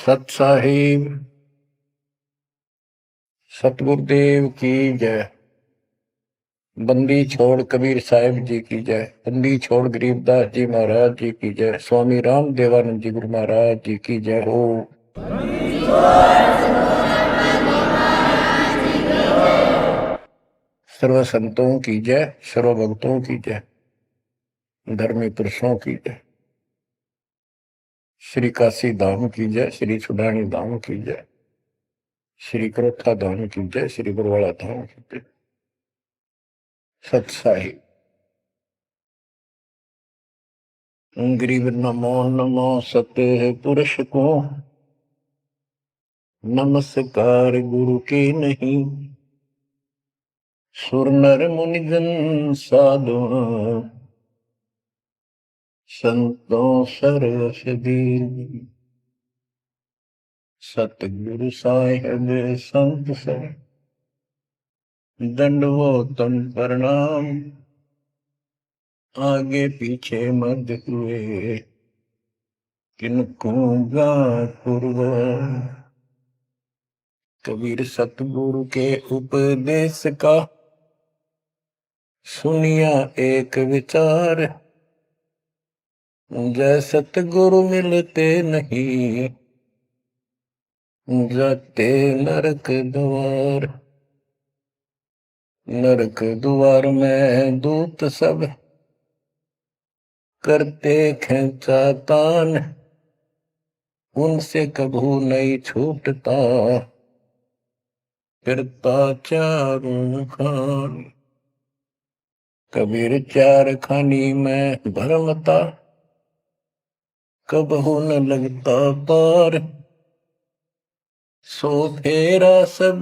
सत साहिब सतगुरुदेव की जय। बंदी छोड़ कबीर साहिब जी की जय। बंदी छोड़ गरीबदास जी महाराज जी की जय। स्वामी राम देवानंद जी गुरु महाराज जी की जय हो। सर्व संतों की जय, सर्व भक्तों की जय, धर्मी पुरुषों की जय। श्री काशी धाम की जय, श्री छुडानी धाम की जय, श्री करोथा धाम की जय, श्री बरवाड़ा धाम की जय। सत साहिब गरीब नमो नमो सत्य पुरुष को, नमस्कार गुरु के नहीं। सुर नर मुनिजन साधु, संतों सरस दीन। सतगुरु साहिब संत सब, दंडवतन प्रणाम। आगे पीछे मत हुए, किनको पूर्व। कबीर सतगुरु के उपदेश का, सुनिया एक विचार। जय सतगुरु मिलते नहीं, जाते नरक द्वार। नरक द्वार में दूत सब, करते खेचा तान। उनसे कभू नहीं छूटता, फिरता चारों खान। कबीर चार खानी में भरमता, कबहू न लगता पार। सो फेरा सब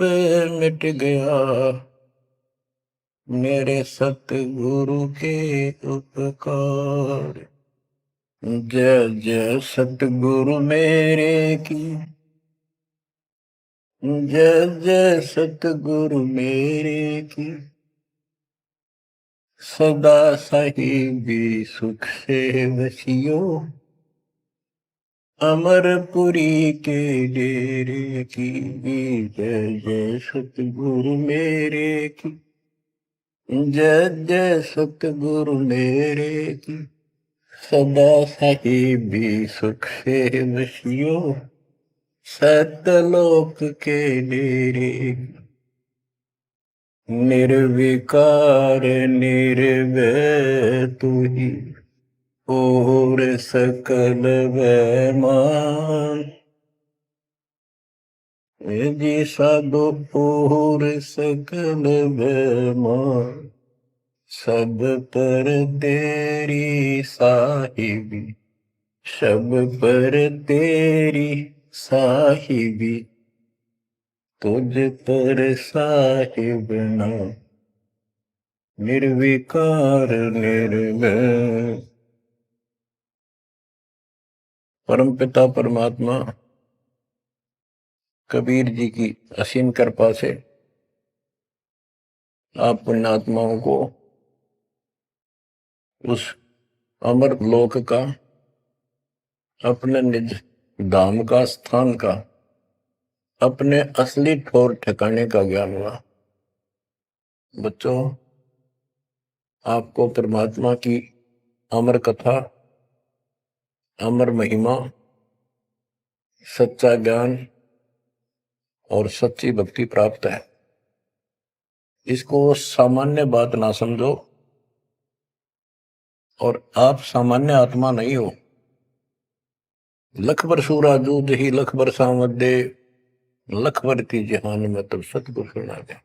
मिट गया, मेरे सतगुरु के उपकार। जय जय सतगुरु मेरे की, जय जय सतगुरु मेरे की। सदा साहिबी सुख से वसियो, अमरपुरी के डेरे की। जय जय सतगुरु मेरे की, जय जय सतगुरु मेरे की। सदा साहिबी सुख से वसियो, सतलोक के डेरे। निर्विकार निर्भय तू ही, और सकल वैमान। जी साधो और सकल वैमान। सब पर तेरी साहिबी, सब पर तेरी साहिबी। तुझ पर साहिब ना, निर्विकार निर्भय। परम पिता परमात्मा कबीर जी की असीम कृपा से आप पुण्यात्माओं को उस अमर लोक का, अपने निज धाम का, स्थान का, अपने असली ठौर ठिकाने का ज्ञान हुआ। बच्चों, आपको परमात्मा की अमर कथा, अमर महिमा, सच्चा ज्ञान और सच्ची भक्ति प्राप्त है। इसको सामान्य बात ना समझो, और आप सामान्य आत्मा नहीं हो। लख बर सूरा जूझ ही लख बर सामत दे, लख बर थी जहान में तब सतगुरु सुना दे।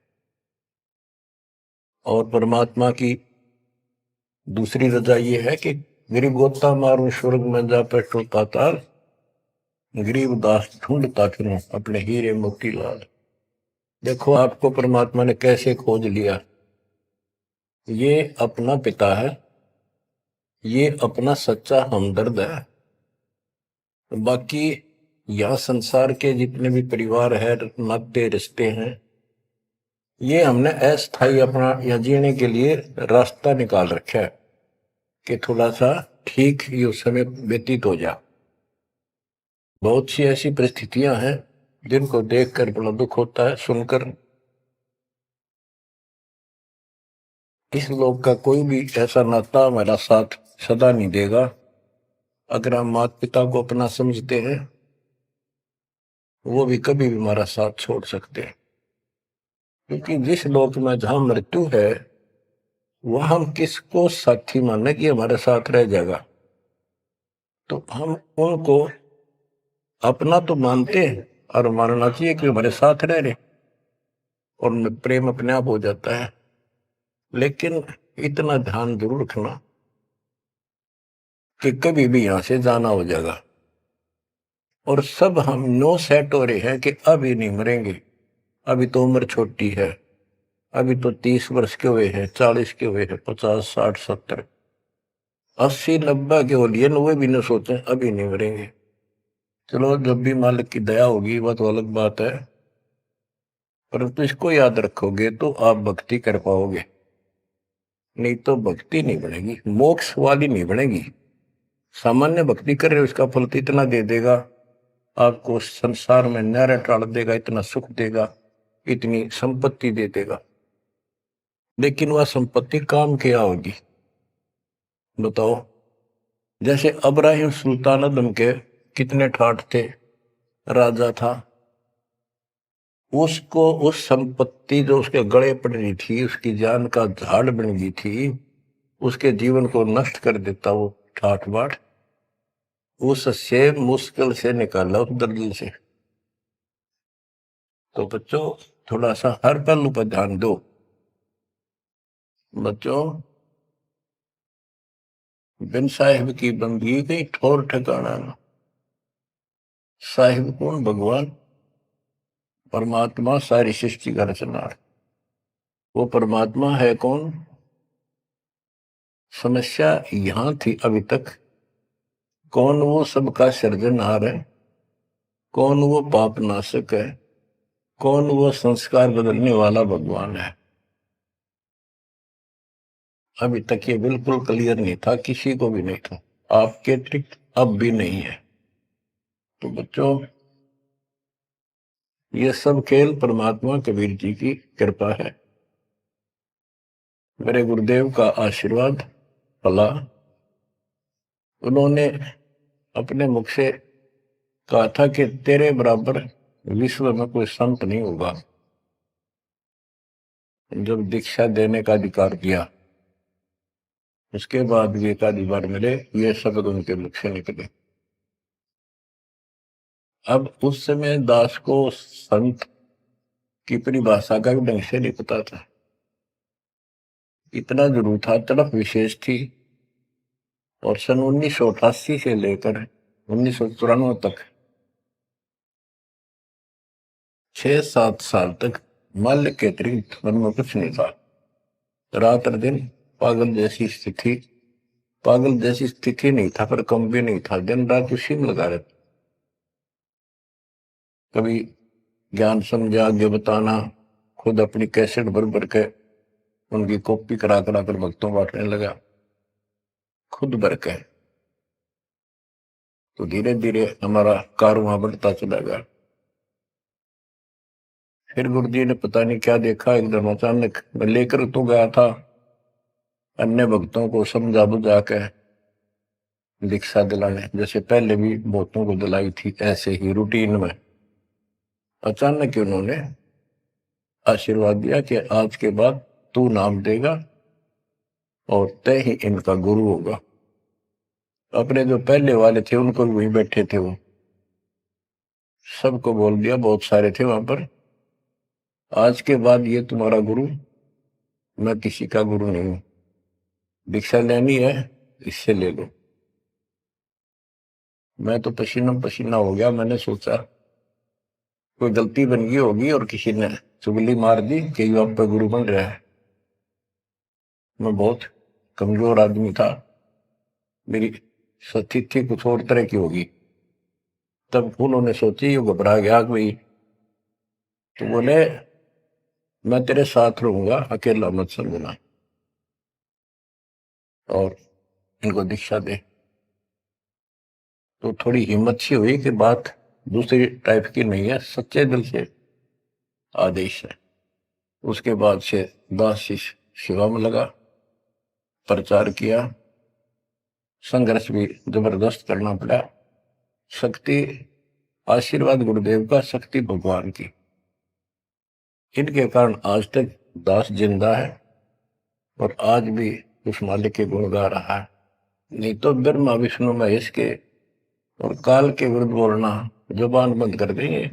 और परमात्मा की दूसरी रजा ये है कि गरीब गोता मारू स्वर्ग में जा पेटो पाताल। गरीब दास ढूंढता फिरूं अपने हीरे मोती लाल। देखो आपको परमात्मा ने कैसे खोज लिया। ये अपना पिता है, ये अपना सच्चा हमदर्द है। बाकी यह संसार के जितने भी परिवार है, नाते रिश्ते हैं, ये हमने अस्थायी अपना या जीने के लिए रास्ता निकाल रखा है कि थोड़ा सा ठीक ये समय व्यतीत हो जा। बहुत सी ऐसी परिस्थितियां हैं जिनको देखकर बड़ा दुख होता है सुनकर। इस लोक का कोई भी ऐसा नाता हमारा साथ सदा नहीं देगा। अगर हम माता पिता को अपना समझते हैं, वो भी कभी भी हमारा साथ छोड़ सकते हैं। क्योंकि जिस लोक में जहां मृत्यु है, वह हम किसको साथी माने कि हमारे साथ रह जाएगा। तो हम उनको अपना तो मानते हैं और मानना चाहिए कि हमारे साथ रह रहे, और प्रेम अपने आप हो जाता है। लेकिन इतना ध्यान जरूर रखना कि कभी भी यहां से जाना हो जाएगा। और सब हम नो सेट हो रहे हैं कि अभी नहीं मरेंगे, अभी तो उम्र छोटी है, अभी तो 30 वर्ष के हुए हैं, 40 के हुए हैं, 50, 60, 70, 80, 90 के हो लिए, 90 भी न सोचे अभी नहीं मरेंगे। चलो जब भी मालिक की दया होगी वह तो अलग बात है, परंतु इसको याद रखोगे तो आप भक्ति कर पाओगे। नहीं तो भक्ति नहीं बनेगी, मोक्ष वाली नहीं बनेगी। सामान्य भक्ति कर रहे हो, इसका फल तो इतना दे देगा, आपको संसार में न्यारा टाल देगा, इतना सुख देगा, इतनी संपत्ति दे देगा। लेकिन वह संपत्ति काम क्या होगी बताओ। जैसे अब्राहिम सुल्तान अदम के कितने ठाठ थे, राजा था, उसको उस संपत्ति जो उसके गले पड़ रही थी, उसकी जान का झाड़ बन गई थी, उसके जीवन को नष्ट कर देता वो ठाठ बाट, उससे मुश्किल से निकाला उस दर्द से। तो बच्चों थोड़ा सा हर पहलू पर ध्यान दो। बच्चों बिन साहिब की बंदगी कहीं ठोर ठिकाना ना। साहिब कौन? भगवान परमात्मा, सारी सृष्टि का रचनार। वो परमात्मा है कौन? समस्या यहां थी अभी तक, कौन वो सबका सृजनहार है, कौन वो पाप नाशक है, कौन वो संस्कार बदलने वाला भगवान है। अभी तक ये बिल्कुल क्लियर नहीं था, किसी को भी नहीं था, आपके अतिरिक्त अब भी नहीं है। तो बच्चों ये सब खेल परमात्मा कबीर जी की कृपा है, मेरे गुरुदेव का आशीर्वाद फला। उन्होंने अपने मुख से कहा था कि तेरे बराबर विश्व में कोई संत नहीं होगा। जब दीक्षा देने का अधिकार दिया, उसके बाद भी एक आधी बार मिले, ये शब्द उनके मुख से निकले। अब उस समय दास को संत की परिभाषा का भी ढंग से नहीं पता था, इतना जरूर था, तड़प विशेष थी। और सन 1988 से लेकर 1994 तक 6-7 साल तक माल्य के अतिरिक्त मन में कुछ नहीं था। रात और दिन पागल जैसी स्थिति, पागल जैसी स्थिति नहीं था पर कम भी नहीं था, दिन रात उसी में लगा रहता। कभी ज्ञान समझा आगे बताना, खुद अपनी कैसेट भर भर के उनकी कॉपी करा करा कर भक्तों बांटने लगा, खुद भर के। तो धीरे धीरे हमारा कारवां बढ़ता चला गया। फिर गुरु जी ने पता नहीं क्या देखा, एकदम अचानक मैं लेकर तो गया था अन्य भक्तों को समझा बुझा के दीक्षा दिलाने, जैसे पहले भी बहुतों को दिलाई थी, ऐसे ही रूटीन में। अचानक उन्होंने आशीर्वाद दिया कि आज के बाद तू नाम देगा और तय ही इनका गुरु होगा। अपने जो पहले वाले थे उनको भी वहीं बैठे थे, वो सबको बोल दिया, बहुत सारे थे वहां पर, आज के बाद ये तुम्हारा गुरु, मैं किसी का गुरु नहीं हूं, दीक्षा लेनी है इससे ले लो। मैं तो पसीना पसीना हो गया, मैंने सोचा कोई गलती बन गई होगी और किसी ने चुगली मार दी कि ये आप पे गुरु बन रहा है। मैं बहुत कमजोर आदमी था, मेरी स्थिति कुछ और तरह की होगी। तब उन्होंने सोची, ये घबरा गया कोई, तो बोले मैं तेरे साथ रहूंगा, अकेला मत समझना, और इनको दीक्षा दे। तो थोड़ी हिम्मत सी हुई कि बात दूसरी टाइप की नहीं है, सच्चे दिल से आदेश है। उसके बाद से दास शिष्य सेवा में लगा, प्रचार किया, संघर्ष भी जबरदस्त करना पड़ा। शक्ति आशीर्वाद गुरुदेव का, शक्ति भगवान की, इनके कारण आज तक दास जिंदा है और आज भी उस मालिक के गुण गा रहा है। नहीं तो ब्रह्मा विष्णु महेश के और काल के विरुद्ध बोलना जुबान बंद कर देंगे।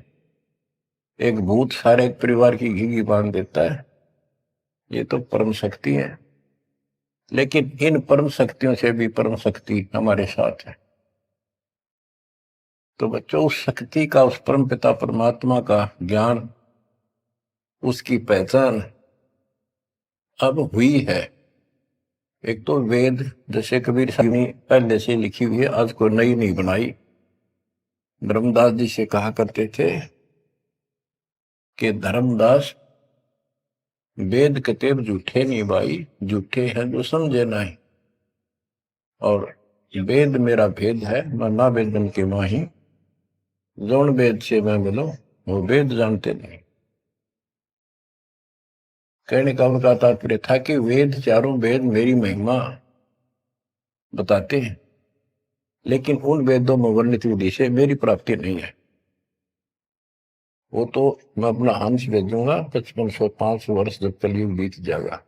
एक भूत सारे परिवार की घी बांध देता है, ये तो परम शक्ति है। लेकिन इन परम शक्तियों से भी परम शक्ति हमारे साथ है। तो बच्चों, उस शक्ति का, उस परम पिता परमात्मा का ज्ञान, उसकी पहचान अब हुई है। एक तो वेद, जैसे कबीर साहब ने पहले से लिखी हुई है, आज कोई नई नहीं बनाई। धर्मदास जी से कहा करते थे कि धर्मदास, वेद कतेब झूठे नहीं भाई, झूठे हैं जो समझे नहीं। और वेद मेरा भेद है, मैं ना वेदन के माही, जौन वेद से मैं मिलो वो वेद जानते नहीं। कहने का उनका तात्पर्य था कि वेद, चारों वेद मेरी महिमा बताते हैं, लेकिन उन वेदों में वर्णित विधि से मेरी प्राप्ति नहीं है। वो तो मैं अपना अंश भेजूंगा 5505 वर्ष जब कलयुग बीत जाएगा,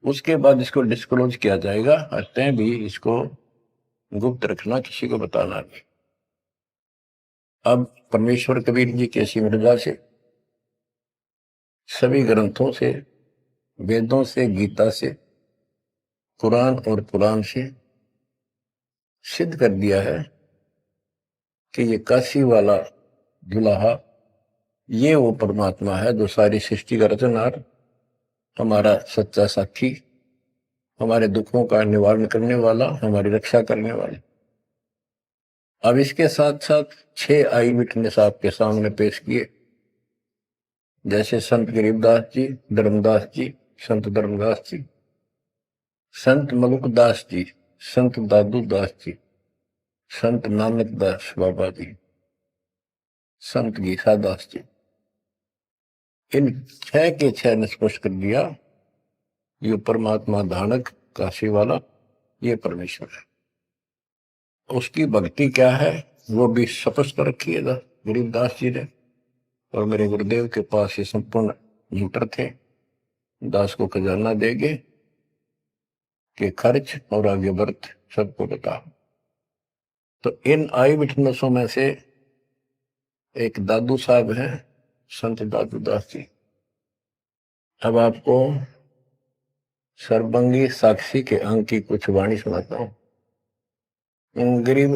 उसके बाद इसको डिस्क्लोज किया जाएगा। तय भी इसको गुप्त रखना, किसी को बताना नहीं। अब परमेश्वर कबीर जी की ऐसी मृदा से, सभी ग्रंथों से, वेदों से, गीता से, कुरान और पुराण से सिद्ध कर दिया है कि ये काशी वाला दुल्हा, ये वो परमात्मा है जो सारी सृष्टि का रचनहार, हमारा सच्चा साथी, हमारे दुखों का निवारण करने वाला, हमारी रक्षा करने वाला। अब इसके साथ साथ 6 आई विटनेस आपके सामने पेश किए, जैसे संत गरीबदास जी, धर्मदास जी, संत धर्मदास जी, संत मलुकदास जी, संत दादू दास जी, संत नानक दास बाबा जी, संत गीसा दास जी। इन 6 के 6 ने स्पष्ट कर दिया, ये परमात्मा धानक काशी वाला, ये परमेश्वर है। उसकी भक्ति क्या है वो भी स्पष्ट रखी है गरीबदास जी ने। और मेरे गुरुदेव के पास ये संपूर्ण मीटर थे, दास को खजाना देंगे कि खर्च और आगे वर्त सबको बता। तो इन आई विटनेसों में से एक दादू साहब हैं, संत दादू दास जी। अब आपको सर्वंगी साक्षी के अंक की कुछ वाणी सुनाता हूं। गरीब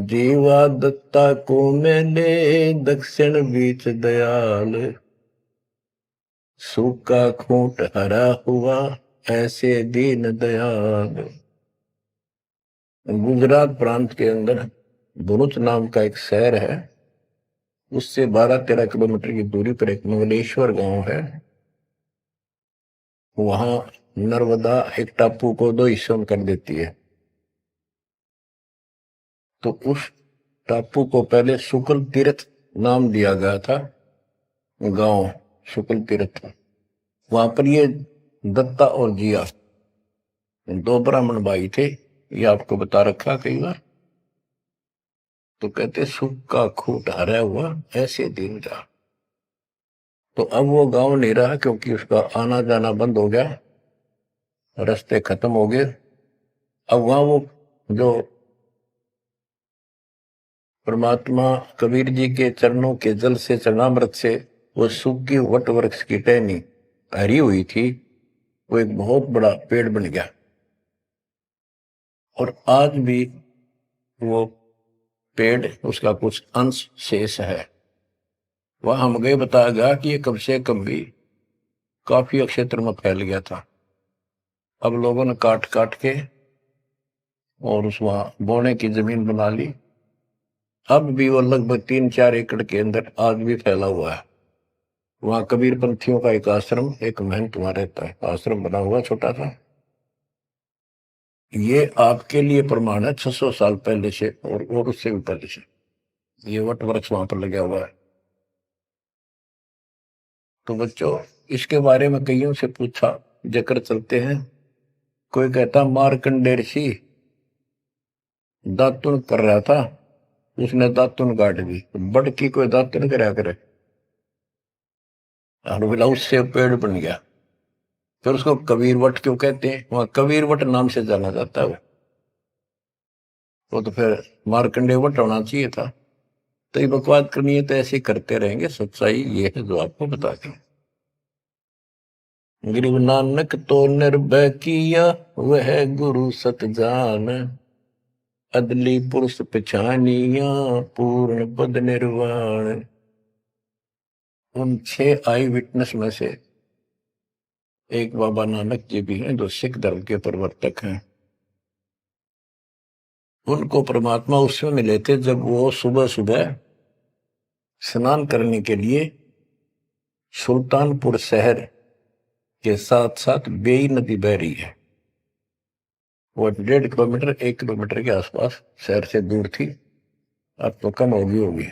जीवा दत्ता को मैंने, दक्षिण बीच दयाल, सूखा खूंट हरा हुआ ऐसे दीन दयाल। गुजरात प्रांत के अंदर भरूच नाम का एक शहर है, उससे 12-13 किलोमीटर की दूरी पर एक मंगलेश्वर गांव है। वहां नर्मदा एक टापू को 2 हिस्सों में कर देती है। तो उस टापू को पहले शुक्ल तीर्थ नाम दिया गया था, गांव शुक्ल तीर्थ। वहां पर ये दत्ता और जिया 2 ब्राह्मण भाई थे, ये आपको बता रखा कई बार। तो कहते सूखा खूंट हरा हुआ ऐसे दिन का। तो अब वो गांव नहीं रहा, क्योंकि उसका आना जाना बंद हो गया, रास्ते खत्म हो गए। अब वहां वो जो परमात्मा कबीर जी के चरणों के जल से, चरणामृत से वो सूखी वट वृक्ष की टहनी हरी हुई थी, वो एक बहुत बड़ा पेड़ बन गया। और आज भी वो पेड़, उसका कुछ अंश शेष है। वह हम गए, बताया गया कि ये कब से कब भी काफी क्षेत्र में फैल गया था। अब लोगों ने काट काट के और उस वहां बोने की जमीन बना ली। अब भी वो लगभग 3-4 एकड़ के अंदर आज भी फैला हुआ है। वहां कबीर पंथियों का एक आश्रम, एक महंत वहां रहता है, आश्रम बना हुआ छोटा सा। ये आपके लिए प्रमाण है 600 साल पहले से और उससे भी पहले से ये वट वृक्ष वहां पर लगा हुआ है। तो बच्चों इसके बारे में कईयों से पूछा, जकर चलते हैं। कोई कहता मार्कंडेय ऋषि दातुन कर रहा था, उसने दातुन काट दी। बड़ की कोई दातुन करया करे, और बोला उससे पेड़ बन गया। फिर उसको कबीर वट क्यों कहते हैं? वहां कबीर वट नाम से जाना जाता है वो तो फिर मार्कंडेय वट होना चाहिए था। तो ये बकवाद करनी है तो ऐसे ही करते रहेंगे। सच्चाई ये है जो आपको बता दें। गरीब नानक तो निर्भय किया, वह गुरु सत जान, अदली पुरुष पछानिया, पूर्ण पद निर्वाण। उन 6 आई विटनेस में से एक बाबा नानक जी भी हैं, जो सिख धर्म के प्रवर्तक हैं। उनको परमात्मा उस समय मिले थे जब वो सुबह सुबह स्नान करने के लिए सुल्तानपुर शहर के साथ साथ बेई नदी बह रही है, वो 1.5 किलोमीटर 1 किलोमीटर के आसपास शहर से दूर थी, अब तो कम होगी।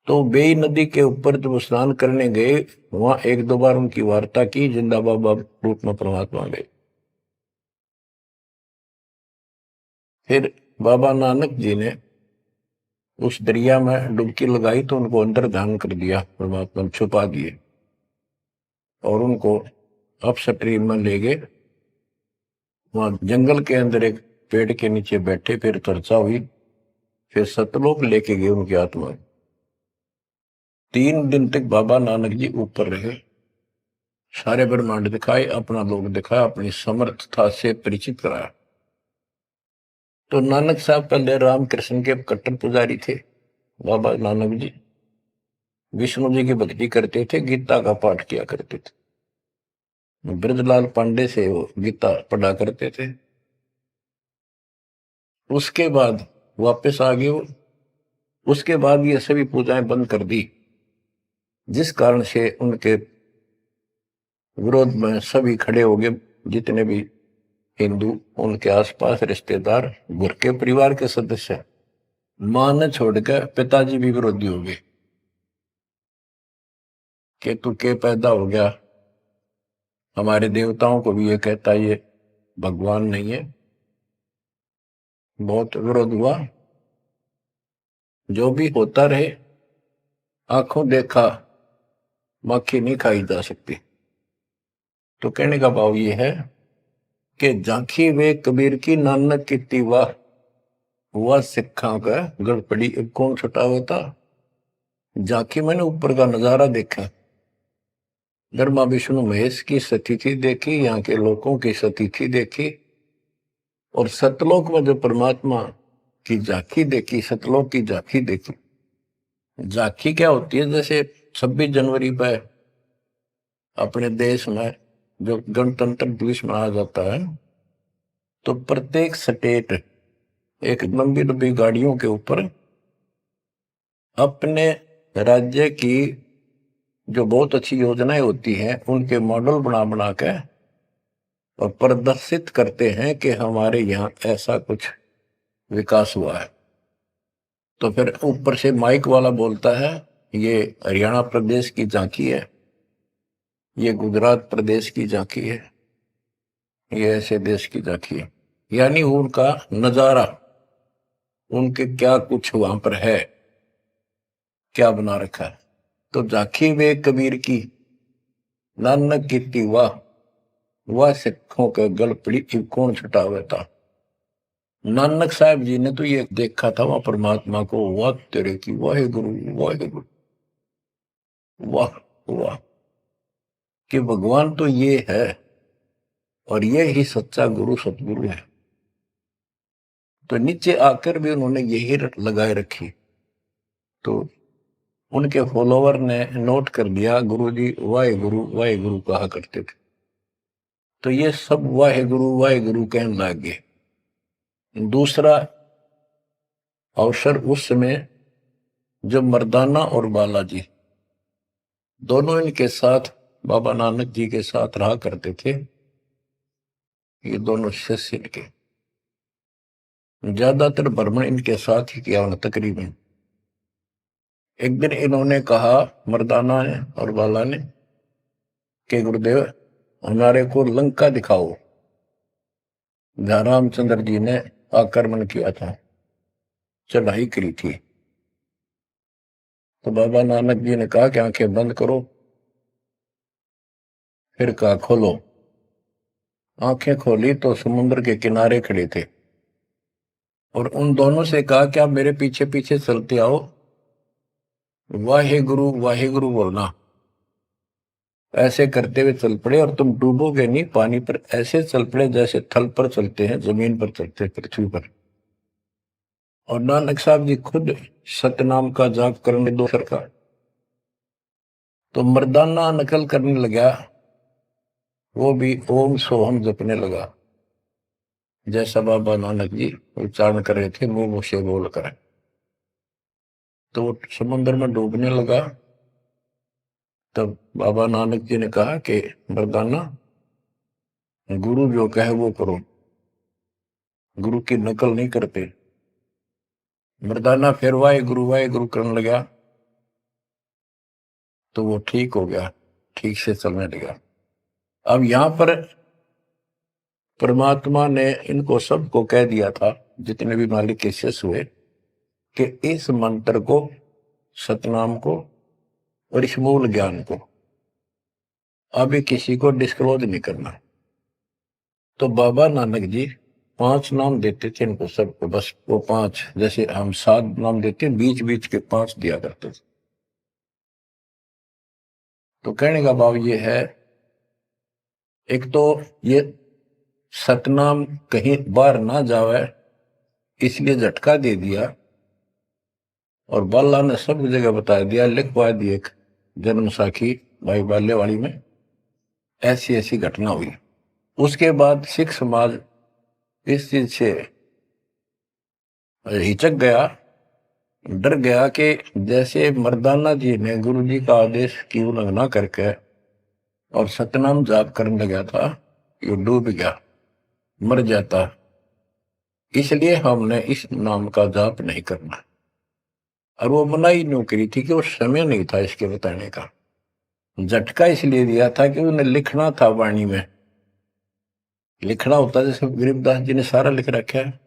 तो बेई नदी के ऊपर जब स्नान करने गए, वहां 1-2 बार उनकी वार्ता की, जिंदा बाबा रूप में परमात्मा गए। फिर बाबा नानक जी ने उस दरिया में डुबकी लगाई तो उनको अंदर ध्यान कर दिया, परमात्मा छुपा दिए और उनको अपस्ट्रीम में ले गए। वहां जंगल के अंदर एक पेड़ के नीचे बैठे, फिर चर्चा हुई, फिर सतलोक लेके गए उनकी आत्मा। 3 दिन तक बाबा नानक जी ऊपर रहे, सारे ब्रह्मांड दिखाए, अपना लोक दिखाया, अपनी समर्थता से परिचित कराया। तो नानक साहब पहले रामकृष्ण के कट्टर पुजारी थे। बाबा नानक जी विष्णु जी की भक्ति करते थे, गीता का पाठ किया करते थे। ब्रजलाल पांडे से वो गीता पढ़ा करते थे। उसके बाद वापस आ गए वो। उसके बाद ये सभी पूजाएं बंद कर दी, जिस कारण से उनके विरोध में सभी खड़े हो गए, जितने भी हिंदू, उनके आसपास रिश्तेदार, घर के परिवार के सदस्य। मां ने छोड़कर पिताजी भी विरोधी हो गए कि तू के पैदा हो गया, हमारे देवताओं को भी ये कहता ये भगवान नहीं है। बहुत विरोध हुआ, जो भी होता रहे, आंखों देखा मक्खी नहीं खाई जा सकती। तो कहने का भाव ये है कि झांकी वे कबीर की नानक की वाह, हुआ सिखा का गड़पड़ी कौन छुटा होता। झांकी मैंने ऊपर का नजारा देखा, ब्रह्मा विष्णु महेश की स्थिति देखी, यहाँ के लोगों की स्थिति देखी, और सतलोक में जो परमात्मा की झांकी देखी, सतलोक की झांकी देखी। झांकी क्या होती है? जैसे 26 जनवरी पर अपने देश में जो गणतंत्र दिवस मनाया जाता है, तो प्रत्येक स्टेट एक लंबी लंबी गाड़ियों के ऊपर अपने राज्य की जो बहुत अच्छी योजनाएं होती हैं उनके मॉडल बना बना के और प्रदर्शित करते हैं कि हमारे यहाँ ऐसा कुछ विकास हुआ है। तो फिर ऊपर से माइक वाला बोलता है ये हरियाणा प्रदेश की झांकी है, ये गुजरात प्रदेश की झांकी है, ये ऐसे देश की झांकी है। यानी उनका नजारा, उनके क्या कुछ वहां पर है, क्या बना रखा है। तो झांकी वे कबीर की नानक की वाह, वह सिखों के गल पड़ी कौन छुटा हुआ था। नानक साहब जी ने तो ये देखा था वहां परमात्मा को, वाह तेरे की वाहे गुरु वाहे गुरु, वाह वाह, कि भगवान तो ये है और ये ही सच्चा गुरु सतगुरु है। तो नीचे आकर भी उन्होंने यही लगाए रखी। तो उनके फॉलोवर ने नोट कर दिया, गुरु जी वाहे गुरु कहा करते थे। तो ये सब वाहे गुरु कहने लग गए। दूसरा अवसर उस समय जब मर्दाना और बालाजी दोनों इनके साथ बाबा नानक जी के साथ रहा करते थे, ये दोनों शिष्य इनके, ज्यादातर भ्रमण इनके साथ ही किया उन्होंने तकरीबन। एक दिन इन्होंने कहा, मर्दाना ने और बाला ने, कि गुरुदेव हमारे को लंका दिखाओ, जहां रामचंद्र जी ने आक्रमण किया था, चढ़ाई करी थी। तो बाबा नानक जी ने कहा कि आंखें बंद करो, फिर कहा खोलो। आंखें खोली तो समुद्र के किनारे खड़े थे, और उन दोनों से कहा कि आप मेरे पीछे पीछे चलते आओ, वाहे गुरु बोलना। ऐसे करते हुए चल पड़े, और तुम डूबोगे नहीं पानी पर, ऐसे चल पड़े जैसे थल पर चलते हैं, जमीन पर चलते हैं, पृथ्वी पर। और नानक साहब जी खुद सतनाम का जाप करने दो सरकार, तो मर्दाना नकल करने लगा, वो भी ओम सोहम जपने लगा, जैसा बाबा नानक जी उच्चारण कर रहे थे मुंह से बोल कर। तो वो समुद्र में डूबने लगा। तब बाबा नानक जी ने कहा कि मर्दाना, गुरु जो कहे वो करो, गुरु की नकल नहीं करते। मर्दाना फिर वाहे गुरु करने लगा, तो वो ठीक हो गया, ठीक से चलने लगा। अब यहां पर परमात्मा ने इनको सबको कह दिया था, जितने भी मालिक के शिष्य हुए, कि इस मंत्र को, सतनाम को और इस मूल ज्ञान को अभी किसी को डिस्क्लोज नहीं करना। तो बाबा नानक जी 5 नाम देते थे इनको सबको, बस वो 5, जैसे हम 7 नाम देते, बीच बीच के 5 दिया करते थे। तो कहने का भाव ये है, एक तो ये सतनाम कहीं बाहर ना जावे, इसलिए झटका दे दिया, और बाला ने सब जगह बता दिया, लिखवा दी एक जन्म साखी भाई बाल्यवाड़ी में, ऐसी ऐसी घटना हुई। उसके बाद सिख समाज इस चीज से हिचक गया, डर गया कि जैसे मर्दाना जी ने गुरु जी का आदेश की उल्लंघना करके और सतनाम जाप करने लगा था, ये डूब गया, मर जाता, इसलिए हमने इस नाम का जाप नहीं करना। और वो मनाही न्यू करी थी कि वो समय नहीं था इसके बताने का। झटका इसलिए दिया था कि उन्हें लिखना था वाणी में, लिखना होता, जैसे गरीबदास जी ने सारा लिख रखा है,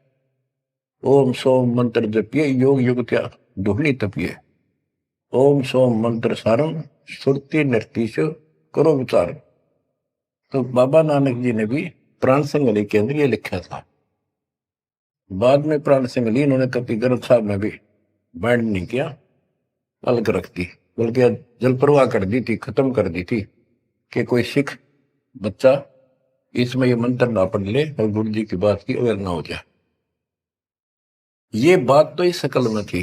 ओम सोम मंत्र जपिए, योग युग क्या दुहनी तपिए, ओम सोम मंत्र सारम, सुरति नृत्य करो विचार। तो बाबा नानक जी ने भी प्राण संगली के अंदर ये लिखा था। बाद में प्राण संगली इन्होंने कभी ग्रंथ साहब में भी बैंड नहीं किया, अलग रख दी, बल्कि जल प्रवाह कर दी थी, खत्म कर दी थी, कि कोई सिख बच्चा इसमें ये मंत्र ना पढ़ ले और गुरु जी की बात की अवेयर ना हो जाए। ये बात तो इस शकल में थी।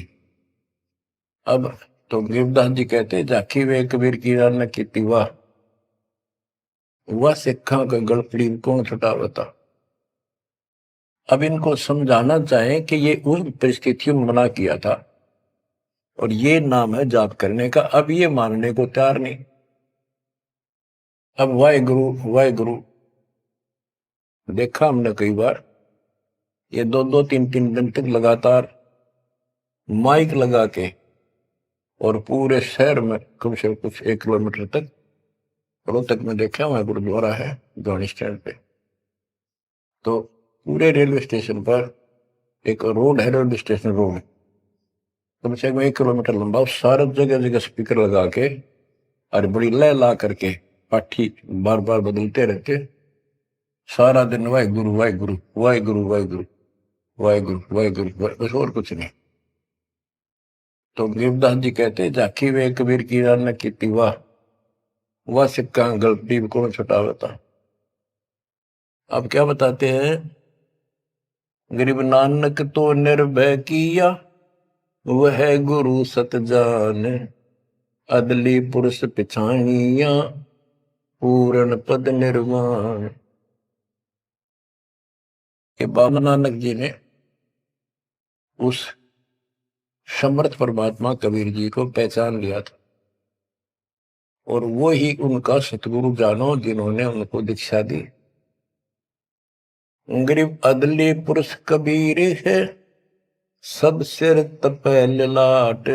अब तो गरीबदास जी कहते, जाखी वे कबीर की न की वाह, वह सिखा का गड़पड़ी कौन छुटावता। अब इनको समझाना चाहें कि ये उन परिस्थितियों में मना किया था, और ये नाम है जाप करने का, अब ये मानने को तैयार नहीं। अब वाहे गुरु देखा हमने कई बार, ये 2-2 3-3 दिन तक लगातार माइक लगा के, और पूरे शहर में कम से कम कुछ 1 किलोमीटर तक, रोहतक में देखा वहां गुरुद्वारा है गाड़ी स्टैंड पे, तो पूरे रेलवे स्टेशन पर एक रोड है, रेलवे स्टेशन रोड कम से कम 1 किलोमीटर लंबा, सारे जगह जगह स्पीकर लगा के और बड़ी लय ला करके पाठी बार बार बदलते रहते, सारा दिन वाहे गुरु वाहे गुरु वाहे गुरु वाहे गुरु वाहे गुरु वाहे गुरु, बस और कुछ नहीं। तो गरीबदास जी कहते, जाखी वे कबीर की न की वाह, वह सिक्का गलती को छुटावता। अब क्या बताते हैं, गरीब नानक तो निर्भय किया, वह गुरु सत जान, अदली पुरुष पिछानिया, पूर्ण पद निर्वाण। के बाबा नानक जी ने उस समर्थ परमात्मा कबीर जी को पहचान लिया था, और वो ही उनका सतगुरु जानो, जिन्होंने उनको दीक्षा दी। गरीब अदली पुरुष कबीर है, सब सिर तपे ललाट।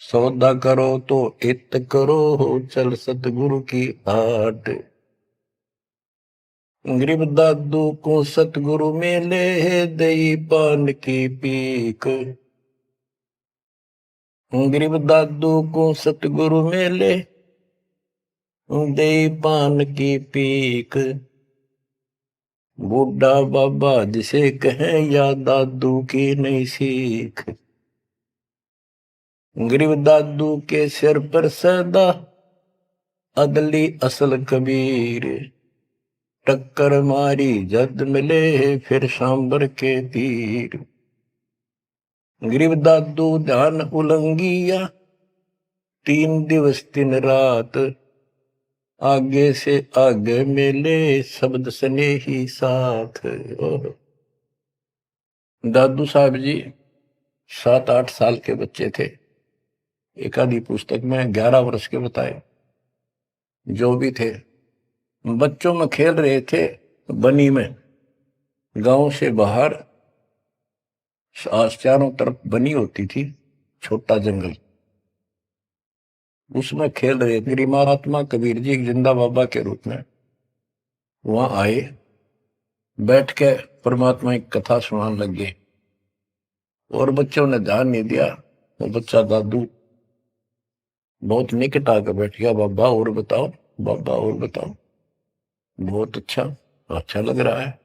सौदा करो तो इत करो, चल सतगुरु की हाट। गरीब दादू को सतगुरु मेले, दई पान की पीक। गरीब दादू को सतगुरु मेले, दई पान की पीक। बूढ़ा बाबा जिसे कहें, या दादू की नई सीख। गरीब दादू के सिर पर सदा, अदली असल कबीर। टक्कर मारी जद मिले, फिर सांबर के तीर। गरीब दादू ध्यान उलंगिया, 3 दिवस 3 रात। आगे से आगे मिले, शब्द सने ही साथ। दादू साहब जी 7-8 साल के बच्चे थे। एक आधी पुस्तक में 11 वर्ष के बताए। जो भी थे, बच्चों में खेल रहे थे बनी में। गांव से बाहर चारों तरफ बनी होती थी, छोटा जंगल, उसमें खेल रहे थे। महात्मा कबीर जी जिंदा बाबा के रूप में वहां आए, बैठ के परमात्मा की कथा सुनाने लगे और बच्चों ने ध्यान नहीं दिया। वो बच्चा दादू बहुत निकट आकर बैठ गया। बाबा और बताओ, बाबा और बताओ। बहुत अच्छा, अच्छा लग रहा है।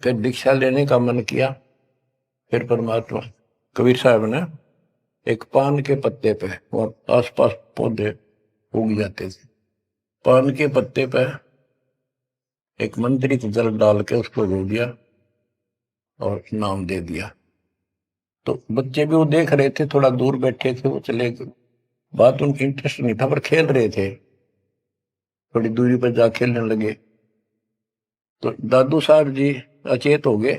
फिर दीक्षा लेने का मन किया। फिर परमात्मा कबीर साहब ने एक पान के पत्ते पे, और आसपास पौधे उग जाते थे, पान के पत्ते पे एक मंत्रित जल डाल के उसको रो दिया और नाम दे दिया। तो बच्चे भी वो देख रहे थे, थोड़ा दूर बैठे थे, वो चले गए। बात उनकी इंटरेस्ट नहीं था, पर खेल रहे थे। थोड़ी दूरी पर जा खेलने लगे तो दादू साहब जी अचेत हो गए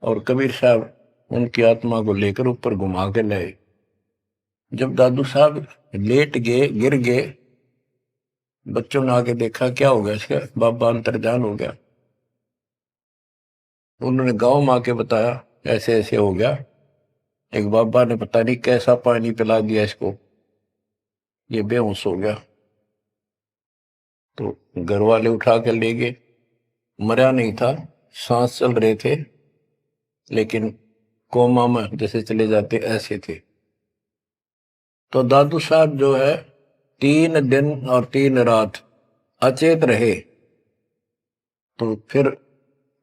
और कबीर साहब उनकी आत्मा को लेकर ऊपर घुमा के लाए। जब दादू साहब लेट गए, गिर गए, बच्चों ने आके देखा क्या हो गया इसका, बाबा अंतर्जान हो गया। उन्होंने गांव में आके बताया ऐसे ऐसे हो गया। एक बाबा ने पता नहीं कैसा पानी पिला दिया इसको, ये बेहोश हो गया। तो घर वाले उठा कर ले गए। मरा नहीं था, सांस चल रहे थे, लेकिन कोमा में जैसे चले जाते ऐसे थे। तो दादू साहब जो है 3 दिन और 3 रात अचेत रहे। तो फिर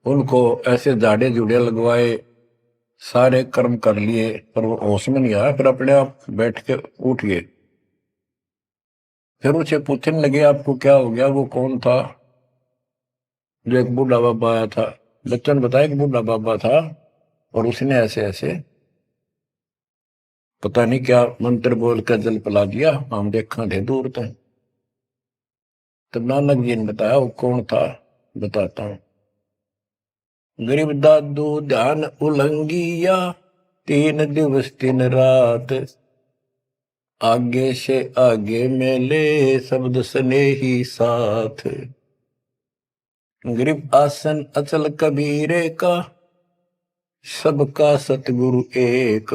उनको ऐसे झाड़े झूड़े लगवाए, सारे कर्म कर लिए, पर वो होश में नहीं आया। फिर अपने आप बैठ के उठ गए। फिर उसे पूछने लगे आपको क्या हो गया। वो कौन था? जो एक बूढ़ा बाबा आया था। बच्चों ने बताया कि बूढ़ा बाबा था और उसने ऐसे ऐसे पता नहीं क्या मंत्र बोल कर जल पिला दिया, हम देखा थे दूर थे। तब नानक जी ने बताया वो कौन था, बताता हूं। गरीब दादू ध्यान उलंगिया, 3 दिवस 3 रात। आगे से आगे मेले, शब्द सने ही साथ। गरीब आसन अचल कबीरे का, सबका सतगुरु एक।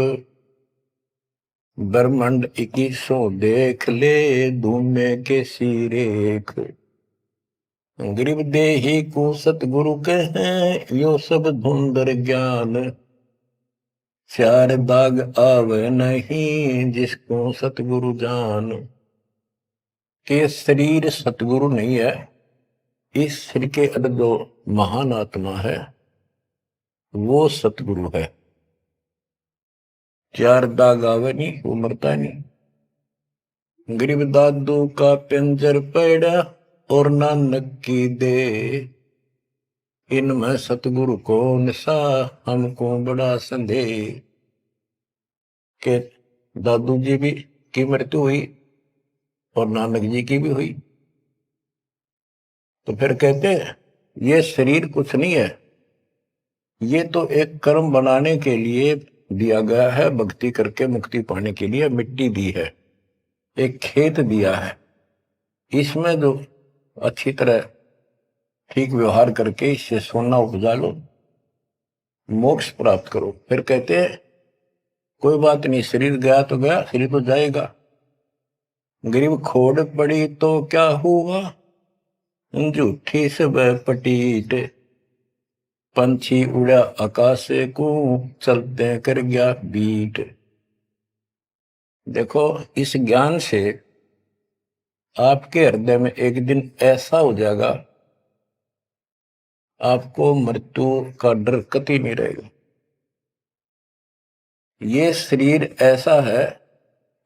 ब्रह्मांड 2100 देख ले, धूमे के सिरेख। गरीब देही को सतगुरु कहें, यो सब धुंधर ज्ञान। 4 दाग आवे नहीं, जिसको सतगुरु जान। के शरीर सतगुरु नहीं है, इस शरीर के अंदर जो महान आत्मा है वो सतगुरु है। 4 दाग आवे नहीं, वो मरता नहीं। गरीब दादू का पिंजर पड़ा, और नानक की दे। इनमें सतगुरु को निशा, हमको बड़ा संदेह। के दादू जी भी की मृत्यु हुई और नानक जी की भी हुई। तो फिर कहते हैं ये शरीर कुछ नहीं है, ये तो एक कर्म बनाने के लिए दिया गया है, भक्ति करके मुक्ति पाने के लिए मिट्टी दी है, एक खेत दिया है। इसमें जो अच्छी तरह ठीक व्यवहार करके इससे सोना उपजा लो, मोक्ष प्राप्त करो। फिर कहते हैं कोई बात नहीं, शरीर गया तो गया, शरीर तो जाएगा। गरीब खोड़ पड़ी तो क्या हुआ, झूठी सब पटीट, पंछी उड़ा आकाश को, चलते कर गया बीट। देखो, इस ज्ञान से आपके हृदय में एक दिन ऐसा हो जाएगा, आपको मृत्यु का डर कतई नहीं रहेगा। ये शरीर ऐसा है,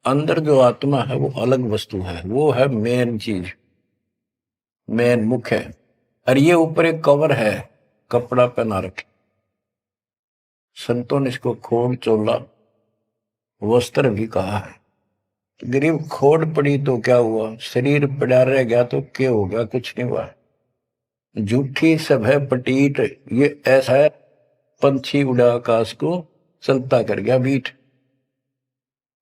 अंदर जो आत्मा है वो अलग वस्तु है, वो है मेन चीज, मेन मुख्य है। और ये ऊपर एक कवर है, कपड़ा पहना रखे। संतों ने इसको खोड़ चोला वस्त्र भी कहा है। गरीब खोड़ पड़ी तो क्या हुआ, शरीर पड़ा रह गया तो क्या हो गया, कुछ नहीं हुआ। झूठी सब है पटीट, ये ऐसा है पंछी उड़ा आकाश को, चलता कर गया बीट।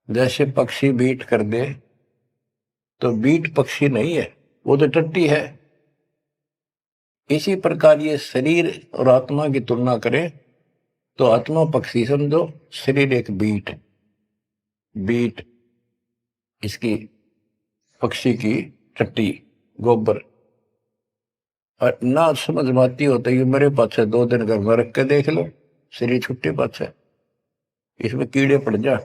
जैसे पक्षी बीट कर दे तो बीट पक्षी नहीं है, वो तो टट्टी है। इसी प्रकार ये शरीर और आत्मा की तुलना करें तो आत्मा पक्षी समझो, शरीर एक बीट, बीट इसकी पक्षी की टट्टी, गोबर। और ना समझ में आती होता है, मेरे पास 2 दिन घर में रख के देख लो, शरीर छुट्टे पास है, इसमें कीड़े पड़ जा,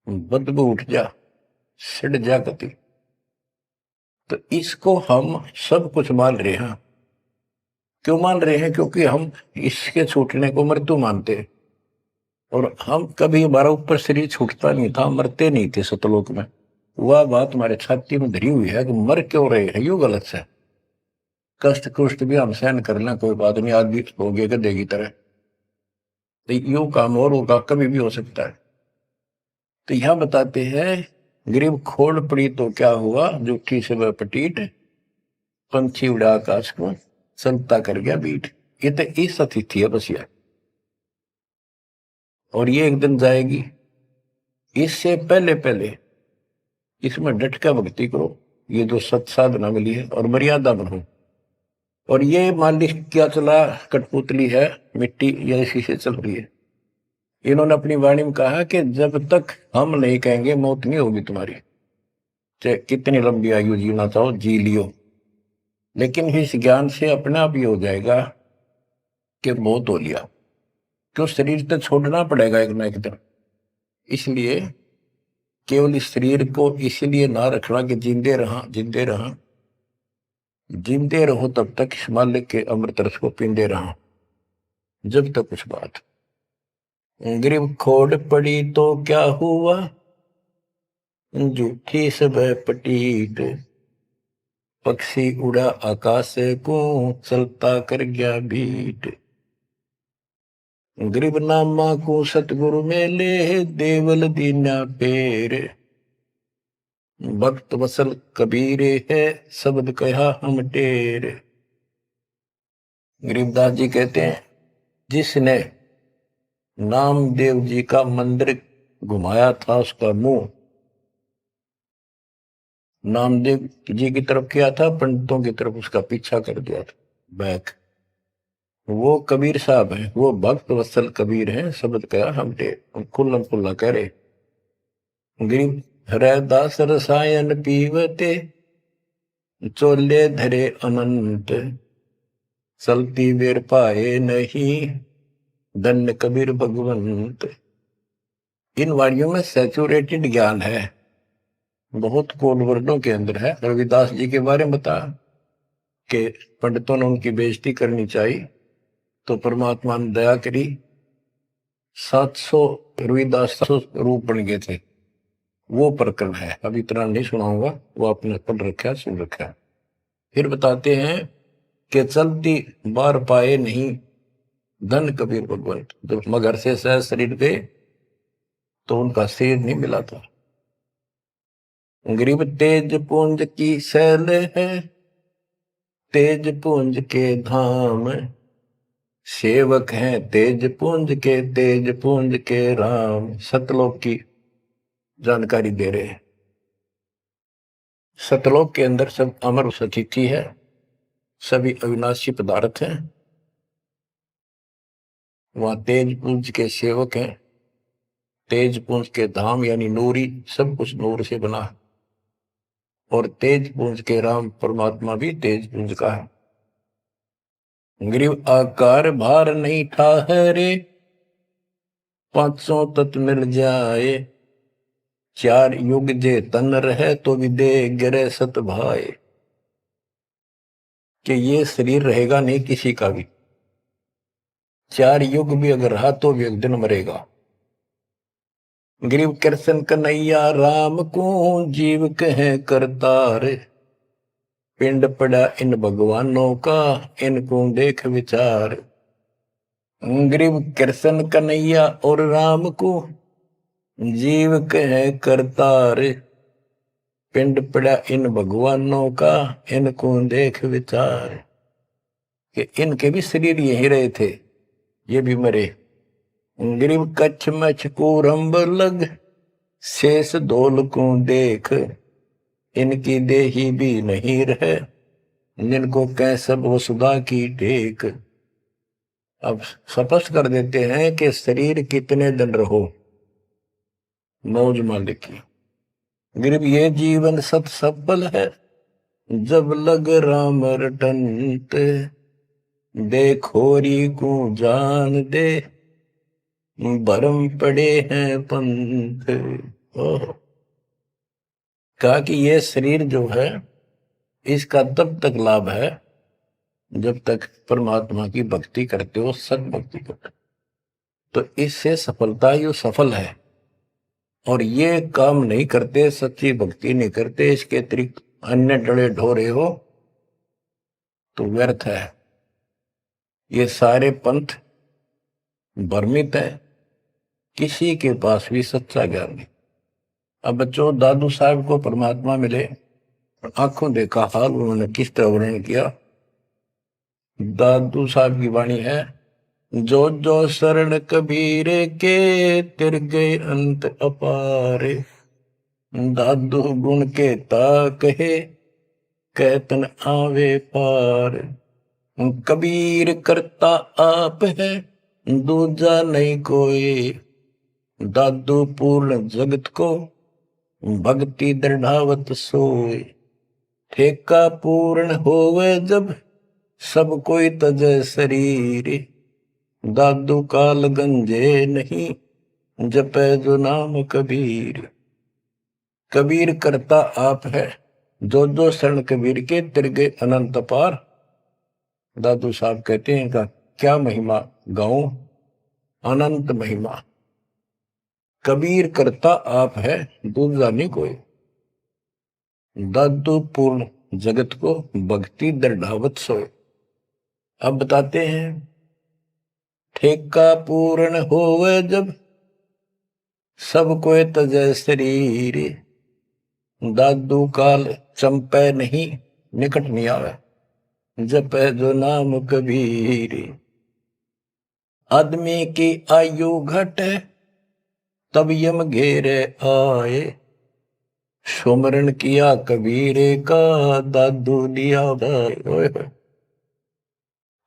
बदबू उठ जा, सिड़ जा गति। तो इसको हम सब कुछ मान रहे हैं। क्यों मान रहे हैं, क्योंकि हम इसके छूटने को मृत्यु मानते हैं। और हम कभी, हमारा ऊपर शरीर छूटता नहीं था, मरते नहीं थे सतलोक में। वह बात हमारे छाती में धरी हुई है कि मर क्यों रहे हैं, यू गलत है। कष्ट कुष्ट भी हम सहन कर लें, कोई बात नहीं, आदमी हो गए गधे की तरह, तो यू काम और होगा, कभी भी हो सकता है। तो यहां बताते हैं गरीब खोड़ पड़ी तो क्या हुआ, झूठी से वह पटीट, पंछी उड़ा आकाश को, चलता कर गया बीट। ये तो इस अतिथि है बस यह, और ये एक दिन जाएगी। इससे पहले पहले इसमें डट कर भक्ति करो, ये जो सत साधना मिली है, और मर्यादा बनो। और ये मालिक क्या चला, कठपुतली है, मिट्टी या इसी से चल रही है। इन्होंने अपनी वाणी में कहा कि जब तक हम नहीं कहेंगे मौत नहीं होगी तुम्हारी, चाहे कितनी लंबी आयु जीना चाहो जी लियो। लेकिन इस ज्ञान से अपने आप ये हो जाएगा कि मौत हो लिया, क्यों शरीर तो छोड़ना पड़ेगा एक ना एक दिन। इसलिए केवल इस शरीर को इसीलिए ना रखना कि जिंदे रहा, जिंदे रहा, जिंदे रहो तब तक इस मालिक के अमृत रस को पींदे रहा, जब तक कुछ बात। गरीब खोड़ पड़ी तो क्या हुआ, झूठी सब पटीट, पक्षी उड़ा आकाश को, चलता कर गया बीट। गरीब नामा को सतगुरु मेले, देवल दीना पेर, भक्त वसल कबीरे है, शब्द कहा हम टेर। गरीबदास जी कहते हैं जिसने नामदेव जी का मंदिर घुमाया था उसका मुंह नामदेव जी की तरफ किया था, पंडितों की तरफ उसका पीछा कर दिया था, बैक। वो कबीर साहब हैं, वो भक्त वत्सल कबीर हैं, शब्द कहा हम टेर, खुल्लम खुल्ला कह रहे। गरीब हरदास रसायन पीवते, चोले धरे अनंत, चलती बेर पाए नहीं, धन्य कबीर भगवंत। इन वाणियों में सैचुरेटेड ज्ञान है, बहुत कोड वर्डों के अंदर है। रविदास जी के बारे में बता कि पंडितों ने उनकी बेइज्जती करनी चाहिए तो परमात्मा ने दया करी, 700 रविदास 700 रूप बन गए थे। वो प्रकरण है, अब इतना नहीं सुनाऊंगा, वो आपने पढ़ रखा, सुन रखा। फिर बताते हैं कि चलती बार पाए नहीं, धन कबीर भगवंत। जब मगर से सह शरीर गए तो उनका शरीर नहीं मिला था। गरीब तेज पुंज की शैल है, तेज पुंज के धाम, सेवक हैं तेज पुंज के, तेज पुंज के राम। सतलोक की जानकारी दे रहे हैं। सतलोक के अंदर सब अमर सतिथि है, सभी अविनाशी पदार्थ हैं। वहां तेज पुंज के सेवक हैं। तेज पुंज के धाम यानी नूरी, सब कुछ नूर से बना है। और तेज पुंज के राम परमात्मा भी तेज पुंज का है। ग्रीव आकार भार नहीं ठहरे, 500 तत् मिल जाए। 4 युग जे तन रहे तो विदे गिरे सत भाए। कि ये शरीर रहेगा नहीं किसी का भी, 4 युग भी अगर रहा तो भी एक दिन मरेगा। ग्रीव कृष्ण कन्हैया राम को जीव कहे करतार। पिंड पड़ा इन भगवानों का, इनको देख विचार। ग्रीव कृष्ण कन्हैया और राम को जीव कहे करतार। पिंड पड़ा इन भगवानों का, इनको देख विचार। कि इनके भी शरीर यही रहे थे, ये भी मरे। ग्रीव कच्छ मछ को रंब लग, शेष धोल को देख। इनकी देही भी नहीं रहे, जिनको कह सब वसुधा की टेक। अब स्पष्ट कर देते हैं कि शरीर कितने दिन रहो, मौज मालिक की। ग्रीव ये जीवन सत सफल है, जब लग राम रटंत। देखोरी को जान दे, भरम पड़े हैं पंथ। कहा कि ये शरीर जो है इसका तब तक लाभ है जब तक परमात्मा की भक्ति करते हो, सत भक्ति करते हो, तो इससे सफलता यो सफल है। और ये काम नहीं करते, सच्ची भक्ति नहीं करते, इसके अतिरिक्त अन्य डले ढोरे हो तो व्यर्थ है। ये सारे पंथ भ्रमित है, किसी के पास भी सच्चा ज्ञान नहीं। अब बच्चों, दादू साहब को परमात्मा मिले, आंखों देखा हाल उन्होंने किस तरह वर्णन किया। दादू साहब की वाणी है, जो जो शरण कबीरे के, तिर गए अंत अपारे। दादू गुण के ता कहे, कहतन आवे पार। कबीर करता आप है, दूजा नहीं कोई। दादू पूर्ण जगत को, भक्ति दृढ़ावत सोए। ठेका पूर्ण होवे जब, सब कोई तजय शरीर। दादू काल गंजे नहीं, जपे जो नाम कबीर। कबीर करता आप है, जो शरण कबीर के, तिर गए अनंत पार। दादू साहब कहते हैं का क्या महिमा गाऊं, अनंत महिमा। कबीर करता आप है, दूसरा नहीं कोई। दादू पूर्ण जगत को, भक्ति दृढ़ावत सोए। अब बताते हैं, ठेका पूर्ण होवे जब, सब कोई तजय शरीर। दादू काल चंपे नहीं, निकट नहीं आवे। जपे जो नाम कबीर। आदमी की आयु घटे, तब यम घेरे आए। सुमरण किया कबीरे का, दादू लिया भाई।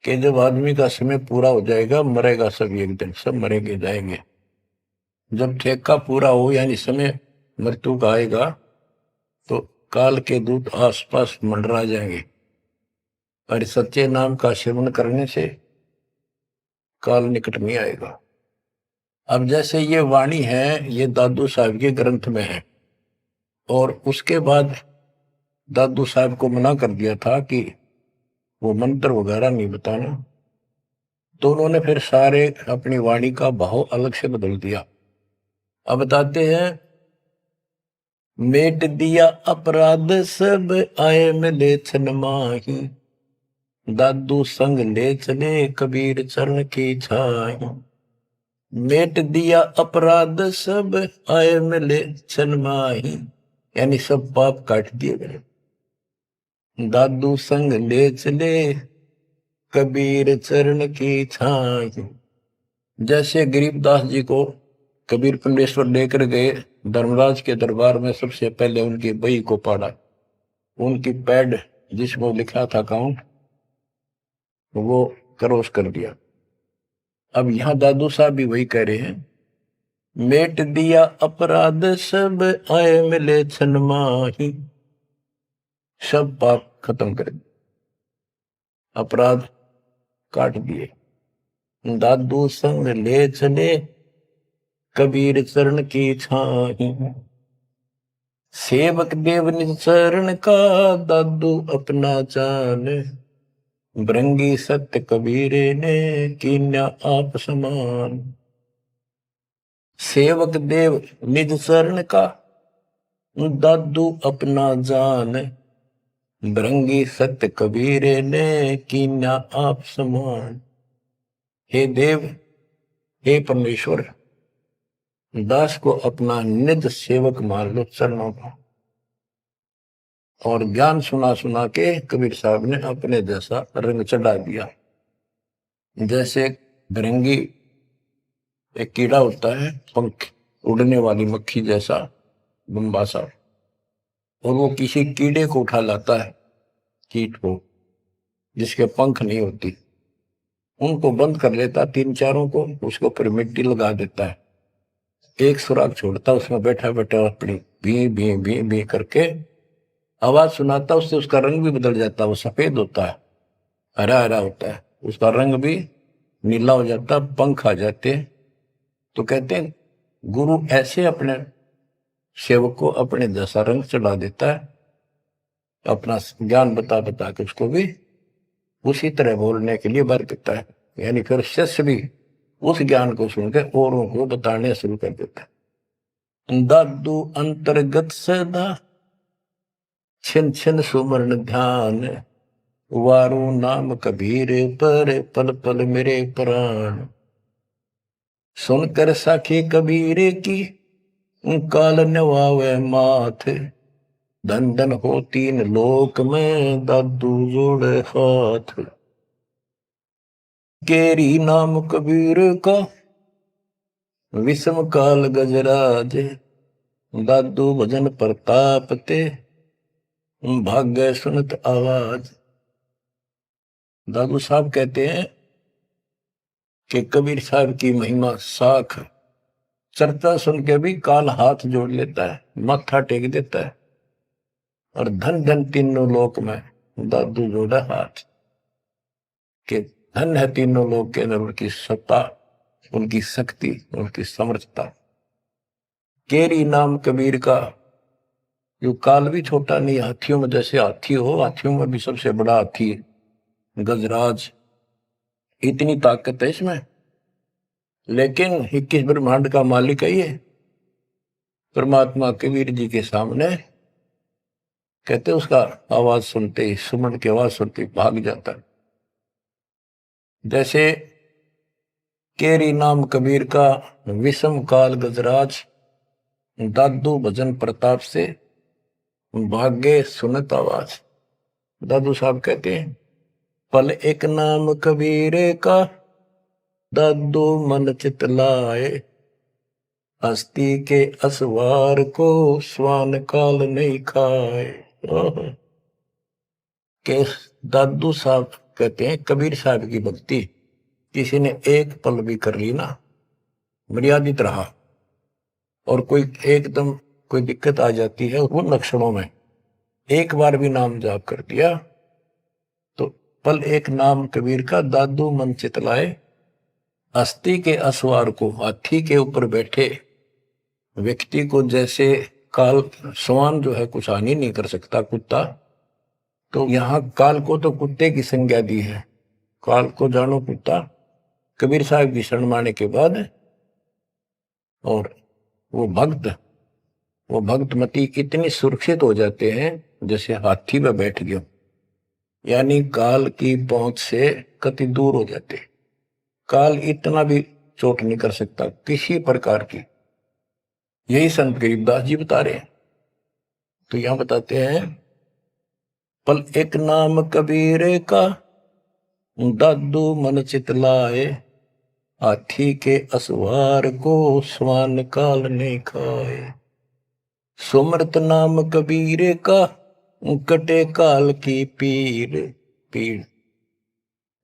कि जब आदमी का समय पूरा हो जाएगा, मरेगा सब एक दिन, सब मरेंगे जाएंगे। जब ठेका पूरा हो यानी समय मृत्यु का आएगा, तो काल के दूत आसपास मंडरा जाएंगे। पर सच्चे नाम का सेवन करने से काल निकट नहीं आएगा। अब जैसे ये वाणी है, ये दादू साहब के ग्रंथ में है, और उसके बाद दादू साहब को मना कर दिया था कि वो मंत्र वगैरह नहीं बताना, तो उन्होंने फिर सारे अपनी वाणी का भाव अलग से बदल दिया। अब बताते हैं, मेट दिया अपराध सब, आए मिले छन माही। दादू संग ले चले, कबीर चरण की छाही। मेट दिया अपराध सब, आए मिले छन माही। यानी सब पाप काट दिए गए। दादू संग ले चले, कबीर चरण की छाही। जैसे गरीबदास जी को कबीर पंडेश्वर लेकर गए धर्मराज के दरबार में, सबसे पहले उनकी बही को पढ़ा, उनकी पैड जिसमें लिखा था काउंट, वो क्रॉस कर दिया। अब यहां दादू साहब भी वही कह रहे हैं, मेट दिया अपराध सब आए मिले छन माही, सब पाप खत्म कर दिए, अपराध काट दिए। दादू संग ले चले कबीर चरण की छाही, सेवक देव निज चरण का दादू अपना जान, भृंगी सत्य कबीरे ने कीन्या आप समान। सेवक देव निज चरण का दादू अपना जान, भृंगी सत्य कबीरे ने कीन्या आप समान। हे देव, हे परमेश्वर, दास को अपना निज सेवक मान लो चरणों का। और ज्ञान सुना सुना के कबीर साहब ने अपने जैसा रंग चढ़ा दिया। जैसे भृंगी एक कीड़ा होता है, पंख उड़ने वाली मक्खी जैसा बम्बासा, और वो किसी कीड़े को उठा लाता है, कीट को जिसके पंख नहीं होती, उनको बंद कर लेता, तीन चारों को, उसको फिर मिट्टी लगा देता है, एक सुराग छोड़ता, उसमें बैठा बैठा अपनी भी भी भी भी करके आवाज सुनाता, उससे उसका रंग भी बदल जाता, वो सफेद होता है, हरा हरा होता है, उसका रंग भी नीला हो जाता, पंख आ जाते हैं। तो कहते हैं गुरु ऐसे अपने सेवक को अपने जैसा रंग चढ़ा देता है, अपना ज्ञान बता बता के उसको भी उसी तरह बोलने के लिए बर देता है। यानी फिर शिष्य भी उस ज्ञान को सुनकर औरों को बताने शुरू कर देता है। दादू अंतर्गत सदा छिन छिन सुमरण ध्यान, वारू नाम कबीर पर पल पल मेरे प्राण। सुनकर साखी कबीर की काल नवावे माथ, धन धन हो तीन लोक में दादू जोड़े हाथ। केरी नाम कबीर का विषम काल गजराज, दादू भजन प्रताप ते भाग्य सुनत आवाज। दादू साहब कहते हैं कि कबीर साहब की महिमा साख, चर्चा सुन के भी काल हाथ जोड़ लेता है, माथा टेक देता है, और धन धन तीनों लोक में दादू जोड़ा हाथ, के धन है तीनों लोक के अंदर उनकी सत्ता, उनकी शक्ति, उनकी समर्थता। केरी नाम कबीर का, जो काल भी छोटा नहीं, हाथियों में जैसे हाथी हो, हाथियों में भी सबसे बड़ा हाथी गजराज, इतनी ताकत है इसमें। लेकिन 21 ब्रह्मांड का मालिक है ये परमात्मा। कबीर जी के सामने कहते उसका आवाज सुनते ही, सुमन की आवाज सुनते ही भाग जाता है। जैसे केरी नाम कबीर का विषम काल गजराज, दादू भजन प्रताप से भाग्य सुनत आवाज। दादू साहब कहते हैं पल एक नाम कबीरे का, दादू मन चित लाए, हस्ती के असवार को स्वान काल नहीं खाए। के दादू साहब कहते हैं कबीर साहब की भक्ति किसी ने एक पल भी कर ली ना, मर्यादित रहा, और कोई एकदम कोई दिक्कत आ जाती है उन लक्षणों में, एक बार भी नाम जाप कर दिया तो पल एक नाम कबीर का, दादू मन चितलाए, अस्थि के असवार को, हाथी के ऊपर बैठे व्यक्ति को जैसे काल, स्वान जो है कुछ हानि नहीं कर सकता, कुत्ता, तो यहां काल को तो कुत्ते की संज्ञा दी है, काल को जानो कुत्ता। कबीर साहब की शरण माने के बाद और वो भक्तमती इतनी सुरक्षित हो जाते हैं जैसे हाथी में बैठ गए, यानी काल की पहुंच से कति दूर हो जाते। काल इतना भी चोट नहीं कर सकता किसी प्रकार की। यही संत गरीबदास जी बता रहे हैं। तो यहां बताते हैं पल एक नाम कबीरे का, दादू मन चितलाए, हाथी के असवार को स्वान काल ने खाए। सुमरत नाम कबीरे का, कटे काल की पीर।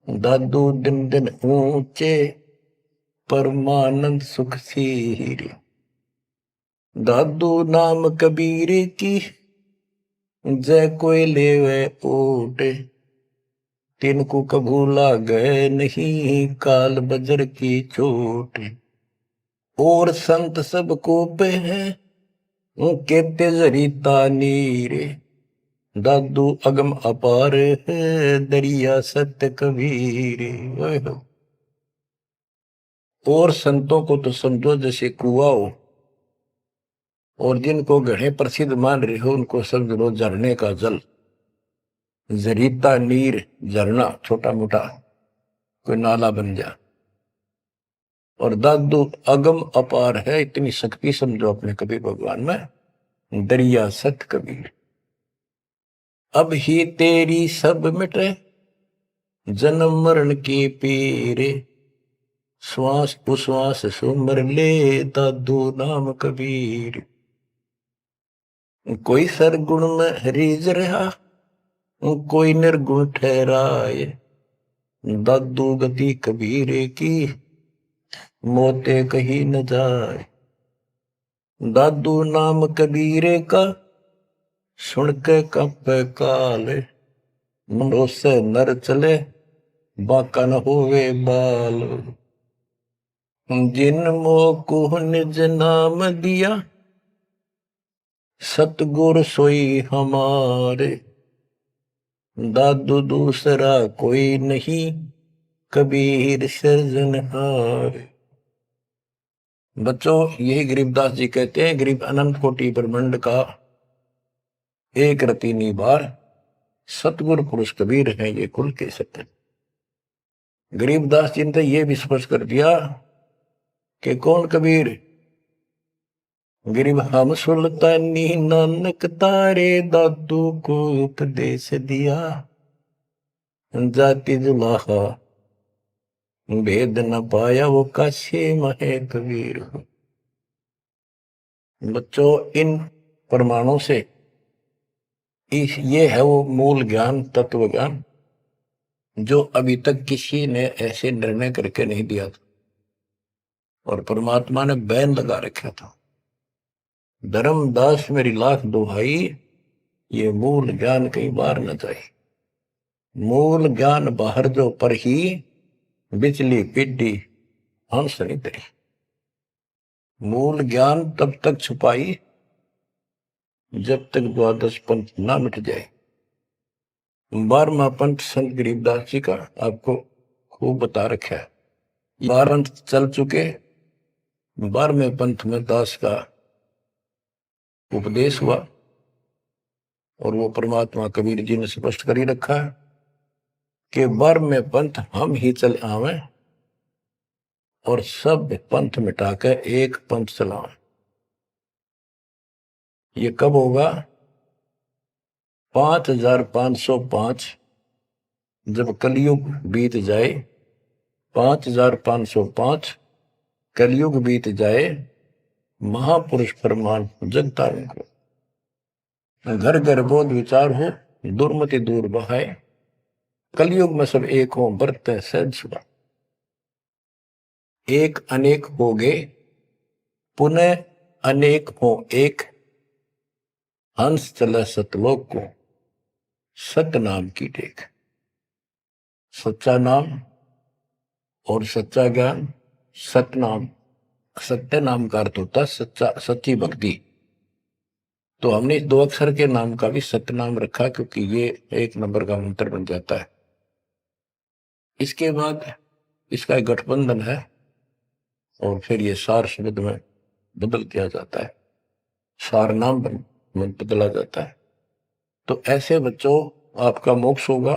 दादू दिन दिन ऊंचे परमानंद सुख सीरे। दादू नाम कबीर की जय कोई लेवे ओटे। तिनको कभू लागे नहीं काल बजर की चोट। और संत सब को पे है कहते जरीता नीरे। दादू अगम अपार है दरिया सत्य कबीर। और संतों को तो समझो जैसे कुआ हो, और जिनको गढ़े प्रसिद्ध मान रहे हो उनको समझ लो झरने का जल। जरीता नीर झरना छोटा मोटा कोई नाला बन जा। और दादू अगम अपार है, इतनी शक्ति समझो अपने कबीर भगवान में। दरिया सत कबीर अब ही तेरी सब मिटे जन्म मरण की पीरे। श्वास उश्वास सुमर ले दादू नाम कबीर। कोई सरगुण में रीझ रहा कोई निर्गुण ठहराए। दादू गति कबीरे की मोते कहीं न जाए। दादू नाम कबीरे का सुन के कंपे काले। मनो से नर चले बाका न होवे बाल। जिन मोह निज नाम दिया सतगुर सोई हमारे। दादू दूसरा कोई नहीं कबीर सृजनहार। बच्चों यही गरीबदास जी कहते हैं, गरीब अनंत कोटि ब्रह्मांड का एक रति निबार सतगुरु पुरुष कबीर है ये कुल के सत्य। गरीबदास जी ने ये भी स्पष्ट कर दिया कि कौन कबीर। गरीब हम सुल्तानी नानक तारे दादू को उपदेश दिया। जाति जुलाहा भेद न पाया वो काशे महे कबीर। बच्चों इन प्रमाणों से ये है वो मूल ज्ञान तत्व ज्ञान जो अभी तक किसी ने ऐसे निर्णय करके नहीं दिया था और परमात्मा ने बैन लगा रखा था। धर्मदास मेरी लाख दुहाई ये मूल ज्ञान कई बार न जाए। मूल ज्ञान बाहर जो पर ही बिचली पिड्डी हंस नहीं तरी। मूल ज्ञान तब तक छुपाई जब तक द्वादश पंथ ना मिट जाए। 12वां पंथ संत गरीबदास जी का आपको खूब बता रखा है। 12 चल चुके, 12वें पंथ में दास का उपदेश हुआ और वो परमात्मा कबीर जी ने स्पष्ट कर ही रखा है कि 12वें पंथ हम ही चल आवे और सब पंथ मिटाकर एक पंथ चलावे। ये कब होगा? 5505 जब कलयुग बीत जाए। 5505 कलयुग बीत जाए। महापुरुष फरमान जगतारण को घर घर बोध विचार हो दुर्मति दूर बहाए। कलयुग में सब एक हो बरते सहज सुबह। एक अनेक हो गए पुनः अनेक हो एक। हंस चला सतलोक को सत नाम की टेक। सच्चा नाम और सच्चा ज्ञान। सत नाम सत्य नाम का अर्थ होता सच्चा सच्ची भक्ति। तो हमने 2 अक्षर के नाम का भी सत्य नाम रखा क्योंकि ये 1 नंबर का मंत्र बन जाता है। इसके बाद इसका एक गठबंधन है और फिर ये सार शब्द में बदल दिया जाता है। सार नाम में बदला जाता है। तो ऐसे बच्चों आपका मोक्ष होगा।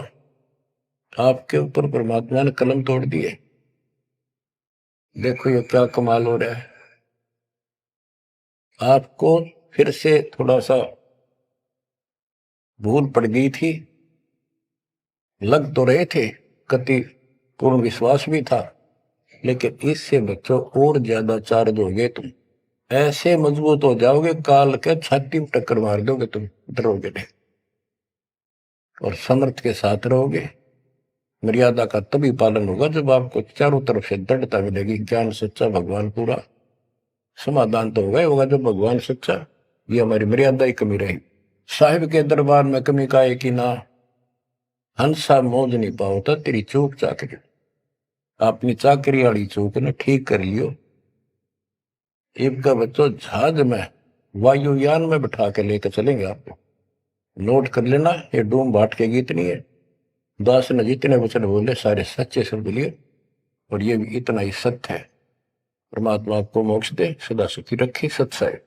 आपके ऊपर परमात्मा ने कलम तोड़ दिए। देखो ये क्या कमाल हो रहा है। आपको फिर से थोड़ा सा भूल पड़ गई थी। लग तो रहे थे, कति पूर्ण विश्वास भी था, लेकिन इससे बच्चों और ज्यादा चार्ज हो गए तुम। ऐसे मजबूत हो जाओगे काल के छाती में टक्कर मार दोगे तुम, डरोगे नहीं और समर्थ के साथ रहोगे। मर्यादा का तभी पालन होगा जब आपको चारों तरफ से दृढ़ता मिलेगी। ज्ञान सच्चा, भगवान पूरा। समाधान तो होगा ही होगा जब भगवान सच्चा। ये हमारी मर्यादा ही कमी रही। साहिब के दरबार में कमी का है कि ना, हंसा मौज नहीं पाओता तेरी चूक चाकरी। अपनी चाकरी वाली चूक ने ठीक कर लियो। एक का बच्चों जहाज में वायुयान में बिठा के लेकर चलेंगे आपको। नोट कर लेना, ये डूम बाट के गीत नहीं है। दास ने जितने वचन बोले सारे सच्चे शब्द लिए, और ये भी इतना ही सत्य है। परमात्मा आपको मोक्ष दे, सदा सुखी रखे। सत्य है।